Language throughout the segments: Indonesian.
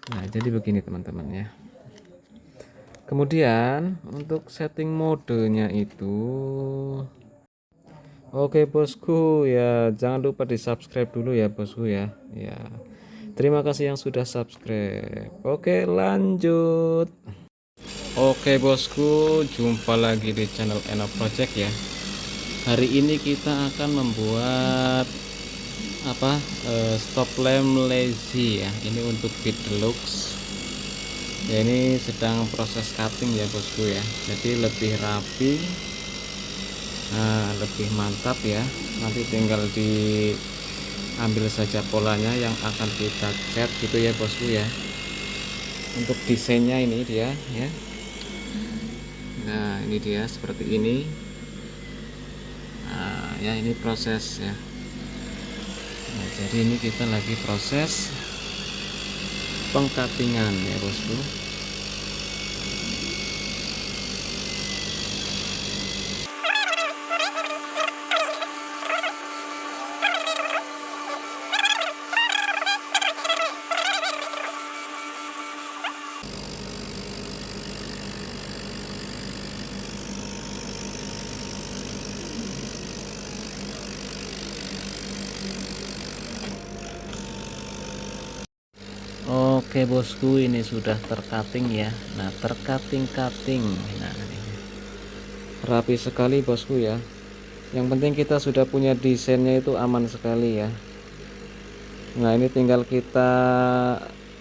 Nah, jadi begini teman-teman ya. Kemudian untuk setting modenya itu, oke bosku ya, jangan lupa di subscribe dulu ya bosku ya. Ya, terima kasih yang sudah subscribe. Oke lanjut. Oke bosku, jumpa lagi di channel Eno Project ya. Hari ini kita akan membuat apa, stop lamp lazy ya. Ini untuk Beat Deluxe ya, ini sedang proses cutting ya bosku ya, jadi lebih rapi, lebih mantap ya. Nanti tinggal diambil saja polanya yang akan kita cat gitu ya bosku ya. Untuk desainnya ini dia ya. Nah ini dia seperti ini. Nah, ya ini proses ya. Nah, jadi ini kita lagi proses pengcuttingan ya bosku. Oke bosku, ini sudah tercutting ya. Nah tercutting. Nah ini rapi sekali bosku ya. Yang penting kita sudah punya desainnya, itu aman sekali ya. Nah ini tinggal kita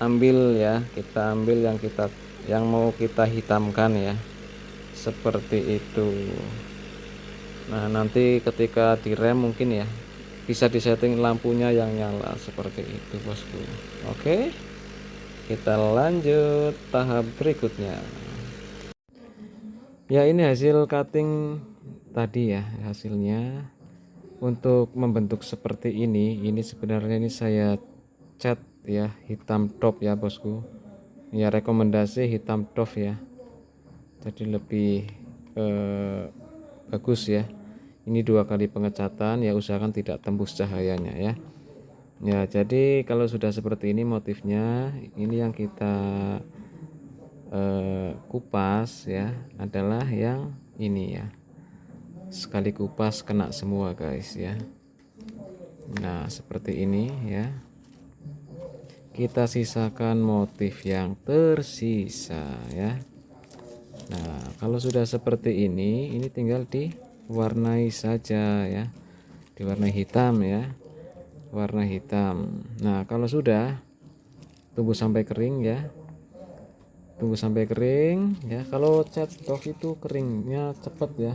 ambil ya, kita ambil yang mau kita hitamkan ya, seperti itu. Nah nanti ketika direm mungkin ya bisa disetting lampunya yang nyala seperti itu bosku. Oke, kita lanjut tahap berikutnya ya. Ini hasil cutting tadi ya, hasilnya untuk membentuk seperti ini sebenarnya ini saya cat ya, hitam top ya bosku ya, rekomendasi hitam top ya, jadi lebih bagus ya. Ini 2 kali pengecatan ya, usahakan tidak tembus cahayanya ya. Ya jadi kalau sudah seperti ini motifnya, ini yang kita kupas ya adalah yang ini ya, sekali kupas kena semua guys ya. Nah seperti ini ya, kita sisakan motif yang tersisa ya. Nah kalau sudah seperti ini tinggal diwarnai saja ya, diwarnai hitam ya, warna hitam. Nah kalau sudah, tunggu sampai kering ya, tunggu sampai kering ya. Kalau cat doff itu keringnya cepat ya.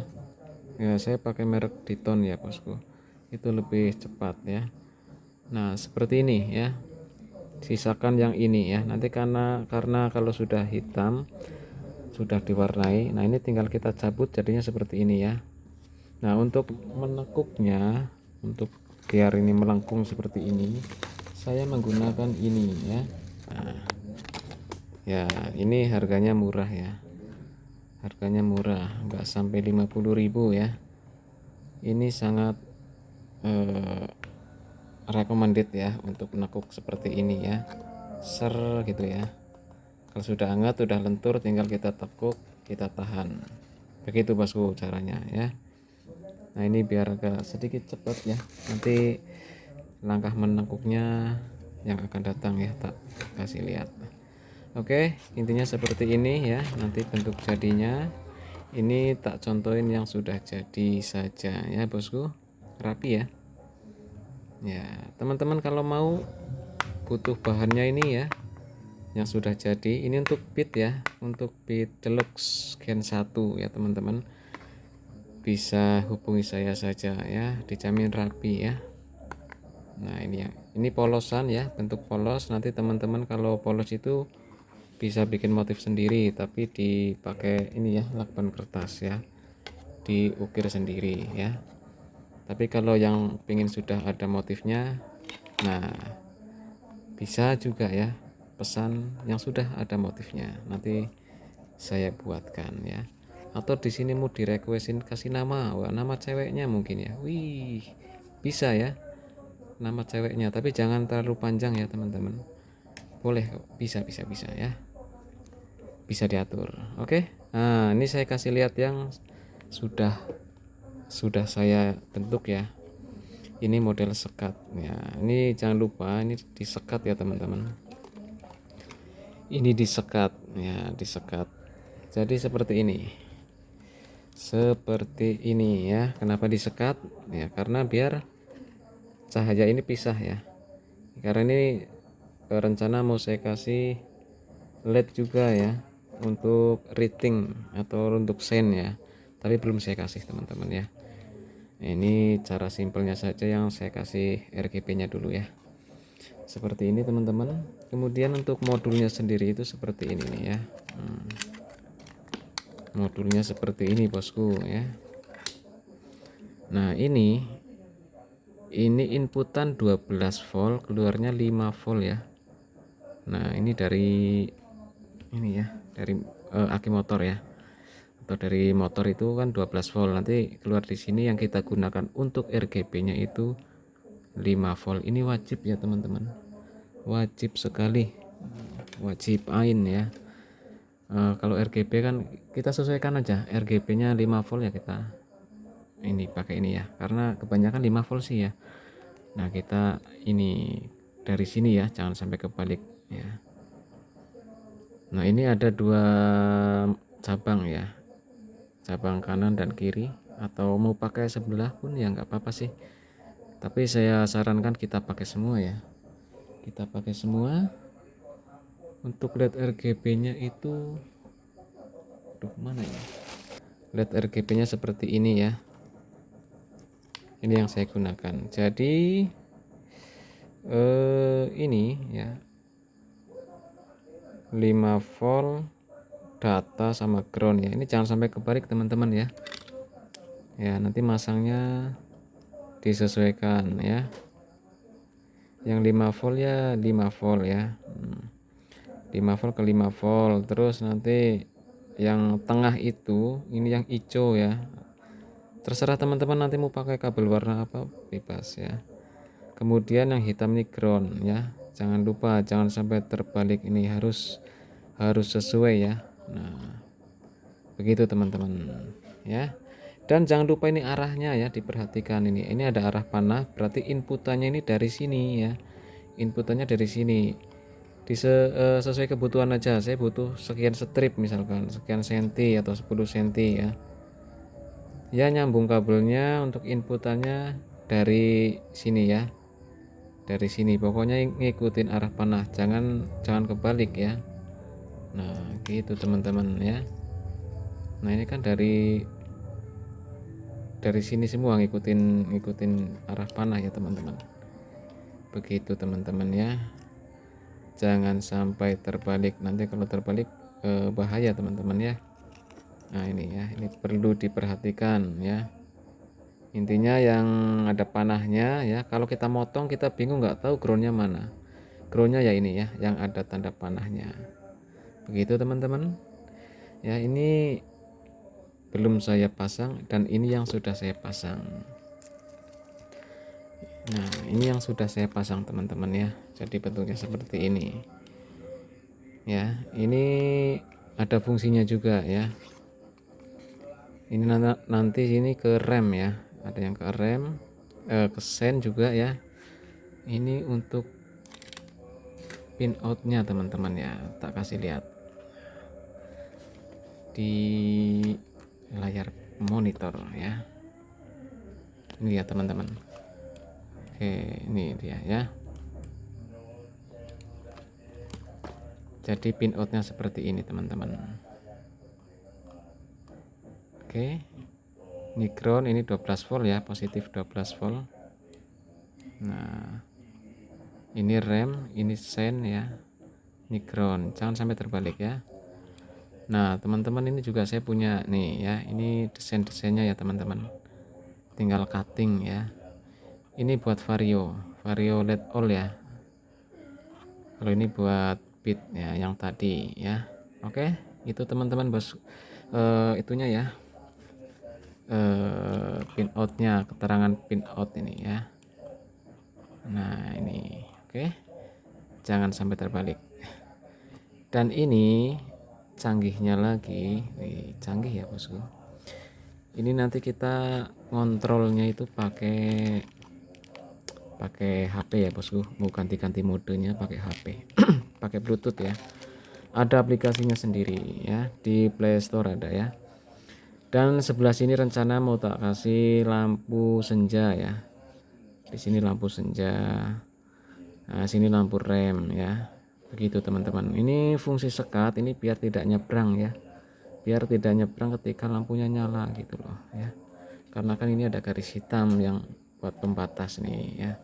Ya saya pakai merek Diton ya bosku, itu lebih cepat ya. Nah seperti ini ya, sisakan yang ini ya. Nanti karena kalau sudah hitam, sudah diwarnai, nah ini tinggal kita cabut jadinya seperti ini ya. Nah untuk menekuknya, untuk biar ini melengkung seperti ini, saya menggunakan ini ya. Nah, ya ini harganya murah ya, harganya murah, nggak sampai 50.000 ya. Ini sangat recommended ya untuk menekuk seperti ini ya, ser gitu ya. Kalau sudah hangat, sudah lentur, tinggal kita tekuk, kita tahan, begitu bosku caranya ya. Nah ini biar agak sedikit cepat ya, nanti langkah menekuknya yang akan datang ya, tak kasih lihat. Oke, intinya seperti ini ya. Nanti bentuk jadinya ini tak contohin yang sudah jadi saja ya bosku, rapi ya. Ya teman-teman kalau mau butuh bahannya ini ya, yang sudah jadi ini untuk Beat ya, untuk Beat Deluxe Gen 1 ya teman-teman, bisa hubungi saya saja ya, dijamin rapi ya. Nah ini ya, ini polosan ya, bentuk polos. Nanti teman-teman kalau polos itu bisa bikin motif sendiri, tapi dipakai ini ya, lakban kertas ya, diukir sendiri ya. Tapi kalau yang pingin sudah ada motifnya, nah bisa juga ya, pesan yang sudah ada motifnya, nanti saya buatkan ya. Atau di sini mau direquestin kasih nama, wah, nama ceweknya mungkin ya, wih bisa ya, nama ceweknya, tapi jangan terlalu panjang ya teman-teman. boleh kok, bisa ya, bisa diatur. Oke, nah ini saya kasih lihat yang sudah saya bentuk ya. Ini model sekat ya, ini jangan lupa ini disekat ya teman-teman, ini disekat ya, disekat. Jadi seperti ini ya. Kenapa disekat ya? Karena biar cahaya ini pisah ya, karena ini rencana mau saya kasih LED juga ya, untuk rating atau untuk sen ya, tapi belum saya kasih teman-teman ya. Ini cara simpelnya saja yang saya kasih RGB nya dulu ya, seperti ini teman-teman. Kemudian untuk modulnya sendiri itu seperti ini nih ya. Modulnya seperti ini bosku ya. Nah ini inputan 12 volt, keluarnya 5 volt ya. Nah ini dari ini ya, dari aki motor ya, atau dari motor itu kan 12 volt, nanti keluar di sini yang kita gunakan untuk RGB nya itu 5 volt. Ini wajib ya teman-teman, wajib sekali, wajib ain ya. Kalau RGB kan kita sesuaikan aja, RGB nya 5 volt ya, kita ini pakai ini ya, karena kebanyakan 5 volt sih ya. Nah kita ini dari sini ya, jangan sampai kebalik ya. Nah ini ada 2 cabang ya, cabang kanan dan kiri, atau mau pakai sebelah pun ya nggak apa-apa sih, tapi saya sarankan kita pakai semua ya, kita pakai semua. Untuk LED RGB nya itu mana ya, LED RGB nya seperti ini ya, ini yang saya gunakan. Jadi ini ya 5 volt data sama ground ya, ini jangan sampai kebalik teman-teman ya. Ya nanti masangnya disesuaikan ya, yang 5 volt ya 5 volt ya, 5 volt ke 5 volt. Terus nanti yang tengah itu ini yang hijau ya, terserah teman-teman nanti mau pakai kabel warna apa, bebas ya. Kemudian yang hitam ini ground ya, jangan lupa jangan sampai terbalik, ini harus sesuai ya. Nah begitu teman-teman ya. Dan jangan lupa ini arahnya ya, diperhatikan ini ada arah panah, berarti inputannya ini dari sini ya, inputannya dari sini. Sesuai kebutuhan aja, saya butuh sekian strip misalkan sekian senti atau 10 senti ya, nyambung kabelnya untuk inputannya dari sini ya, dari sini pokoknya ngikutin arah panah, jangan kebalik ya. Nah gitu teman-teman ya. Nah ini kan dari sini semua ngikutin arah panah ya teman-teman, begitu teman-teman ya, jangan sampai terbalik, nanti kalau terbalik bahaya teman-teman ya. Nah ini ya, ini perlu diperhatikan ya, intinya yang ada panahnya ya. Kalau kita motong kita bingung nggak tahu groundnya mana, groundnya ya ini ya yang ada tanda panahnya, begitu teman-teman ya. Ini belum saya pasang dan ini yang sudah saya pasang. Nah ini yang sudah saya pasang teman-teman ya, jadi bentuknya seperti ini ya. Ini ada fungsinya juga ya, ini nanti sini ke rem ya, ada yang ke rem, ke sen juga ya. Ini untuk pin outnya teman-teman ya, tak kasih lihat di layar monitor ya, ini ya teman-teman. Oke ini dia ya, jadi pin outnya seperti ini teman-teman. Oke ini ground, ini 12 volt ya, positif 12 volt. Nah ini rem, ini sen ya, ini ground, jangan sampai terbalik ya. Nah teman-teman ini juga saya punya nih ya, ini desainnya ya teman-teman, tinggal cutting ya. Ini buat vario LED all ya, kalau ini buat bit ya yang tadi ya. Oke itu teman-teman bos, itunya ya, pin outnya, keterangan pin out ini ya. Nah ini oke, jangan sampai terbalik Dan ini canggihnya lagi, canggih ya bosku. Ini nanti kita ngontrolnya itu pakai HP ya bosku, mau ganti-ganti modenya pakai HP. Pakai Bluetooth ya. Ada aplikasinya sendiri ya, di Play Store ada ya. Dan sebelah sini rencana mau tak kasih lampu senja ya. Di sini lampu senja. Nah, sini lampu rem ya. Begitu teman-teman. Ini fungsi sekat ini biar tidak nyebrang ya. Biar tidak nyebrang ketika lampunya nyala gitu loh ya. Karena kan ini ada garis hitam yang buat pembatas nih ya.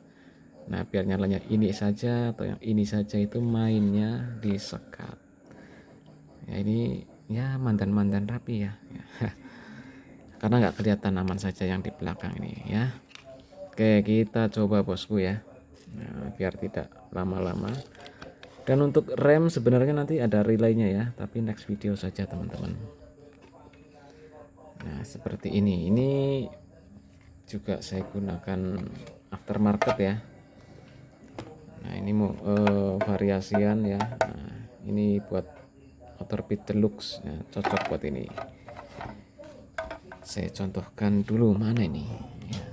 Nah, biar nyalanya ini saja atau yang ini saja itu mainnya di sekat. Ya ini ya mandan-mandan rapi ya. Karena nggak kelihatan aman saja yang di belakang ini ya. Oke, kita coba bosku ya. Nah, biar tidak lama-lama. Dan untuk rem sebenarnya nanti ada relaynya ya, tapi next video saja teman-teman. Nah, seperti ini. Ini juga saya gunakan aftermarket ya. Nah, ini mau variasian ya. Nah, ini buat Motorbit Deluxe ya, cocok buat ini. Saya contohkan dulu mana ini ya.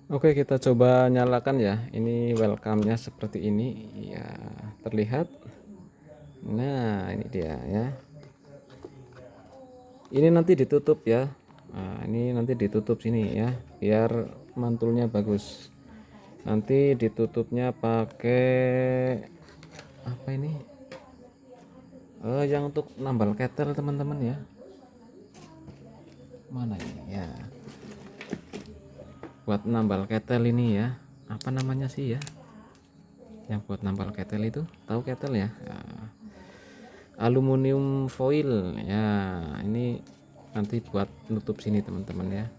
Oke, kita coba nyalakan ya. Ini welcome-nya seperti ini ya, terlihat. Nah, ini dia ya. Ini nanti ditutup ya. Nah, ini nanti ditutup sini ya, biar mantulnya bagus. Nanti ditutupnya pakai apa ini? Yang untuk nambal ketel teman-teman ya. Mana ini ya? Buat nambal ketel ini ya, apa namanya sih ya, yang buat nambal ketel itu, tahu ketel ya? Aluminium foil ya. Ini nanti buat nutup sini teman-teman ya,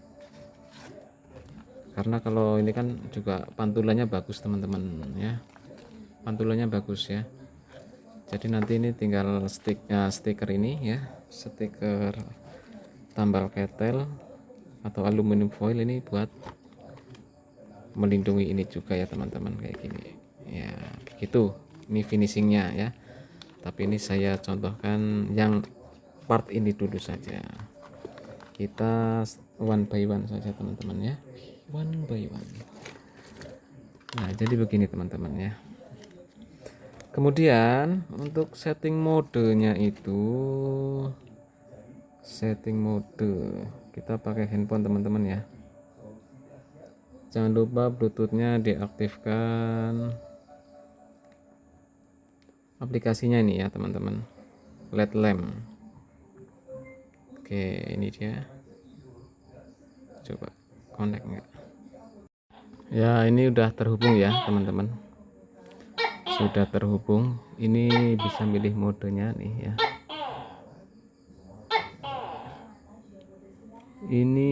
karena kalau ini kan juga pantulannya bagus teman-teman ya, pantulannya bagus ya. Jadi nanti ini tinggal stiker ini ya, stiker tambal ketel atau aluminium foil ini buat melindungi ini juga ya teman-teman, kayak gini ya, begitu. Ini finishingnya ya, tapi ini saya contohkan yang part ini dulu saja. Kita one by one saja teman-teman ya, one by one. Nah, jadi begini teman-teman ya. Kemudian untuk setting modenya itu, setting mode kita pakai handphone teman-teman ya. Jangan lupa bluetoothnya diaktifkan, aplikasinya ini ya teman-teman, LED lamp. Oke, ini dia, coba connect enggak ya. Ini udah terhubung ya teman-teman, sudah terhubung. Ini bisa milih modenya nih ya. Ini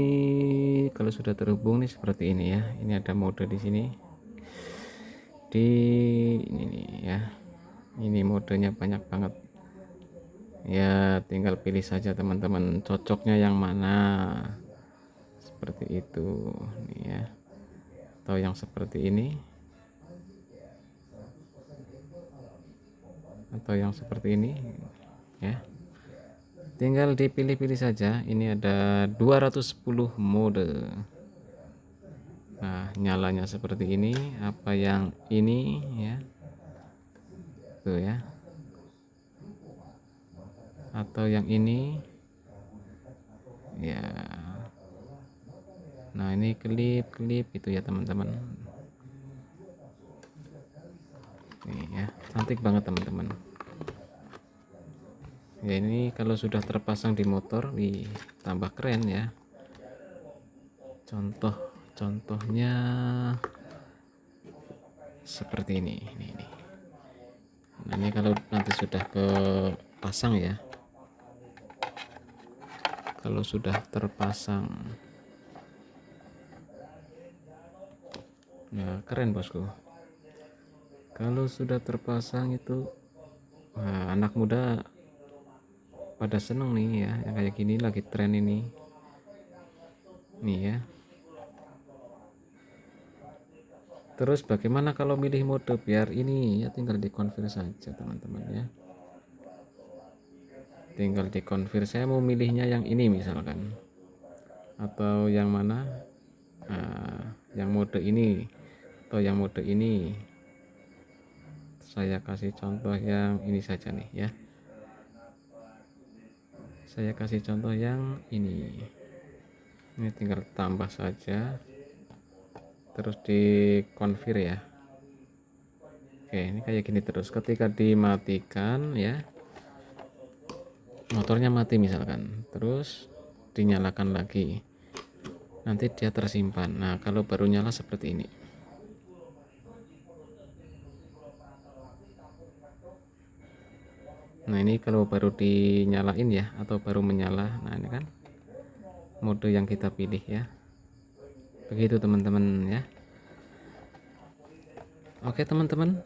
kalau sudah terhubung nih seperti ini ya. Ini ada mode di sini, di ini nih ya. Ini modenya banyak banget ya, tinggal pilih saja teman-teman cocoknya yang mana, seperti itu nih ya, atau yang seperti ini, atau yang seperti ini ya. Tinggal dipilih-pilih saja. Ini ada 210 mode. Nah, nyalanya seperti ini, apa yang ini ya, tuh ya, atau yang ini ya. Nah, ini klip itu ya teman-teman. Nih ya, cantik banget teman-teman ya. Ini kalau sudah terpasang di motor, wih, tambah keren ya. Contohnya seperti ini. Nah, ini kalau nanti sudah kepasang ya, kalau sudah terpasang ya, keren bosku. Kalau sudah terpasang itu, wah, anak muda pada seneng nih ya, yang kayak gini lagi tren ini nih ya. Terus bagaimana kalau milih mode biar ini ya, tinggal dikonfir saja teman-teman ya, tinggal dikonfir. Saya mau milihnya yang ini misalkan, atau yang mana, yang mode ini atau yang mode ini. Saya kasih contoh yang ini saja nih ya, saya kasih contoh yang ini tinggal tambah saja terus dikonfir ya. Oke, ini kayak gini terus. Ketika dimatikan ya, motornya mati misalkan, terus dinyalakan lagi, nanti dia tersimpan. Nah, kalau baru nyala seperti ini. Nah, ini kalau baru dinyalain ya, atau baru menyala. Nah, ini kan mode yang kita pilih ya. Begitu teman-teman ya. Oke teman-teman,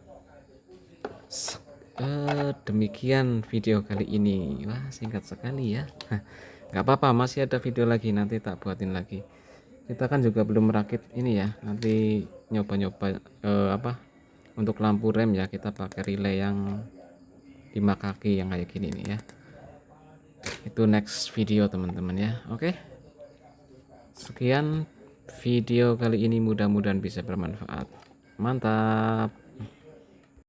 demikian video kali ini. Wah, singkat sekali ya. Nggak apa-apa, masih ada video lagi, nanti tak buatin lagi. Kita kan juga belum merakit ini ya, nanti nyoba-nyoba untuk lampu rem ya, kita pakai relay yang 5 kaki yang kayak gini nih ya. Itu next video teman-teman ya. Oke, sekian video kali ini, mudah-mudahan bisa bermanfaat. Mantap.